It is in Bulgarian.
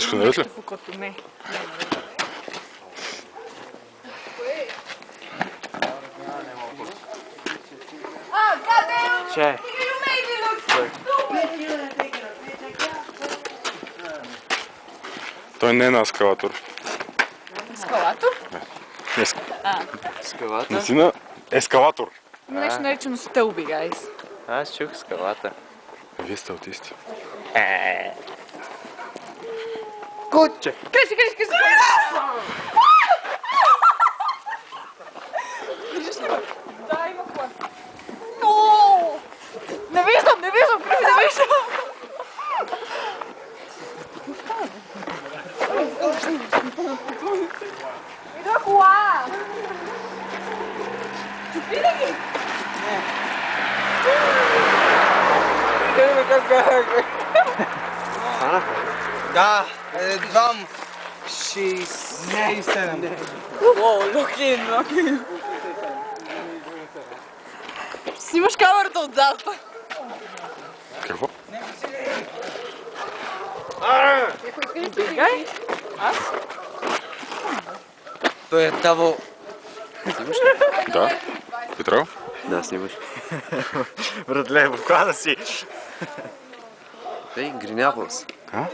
Всичко наред ли? Не. Че? Той не е на ескалатор. Ескалатор? Скалата? Наистина ескалатор. Нещо наречено стълби, гайс. Аз чух скалата. Вие сте аутисти. Куче! Криси! Да, има хора. Не виждам, Криси, не виждам. Идва кола. Чупи ли ги? Да, едвам 67. Уоу, локин. Снимаш камерата отзад. Какво? Бегай. Аз? Той е таво. Да. Петро? Да, снимаш. Братле, в кола си. Ей, Гриняполс. А?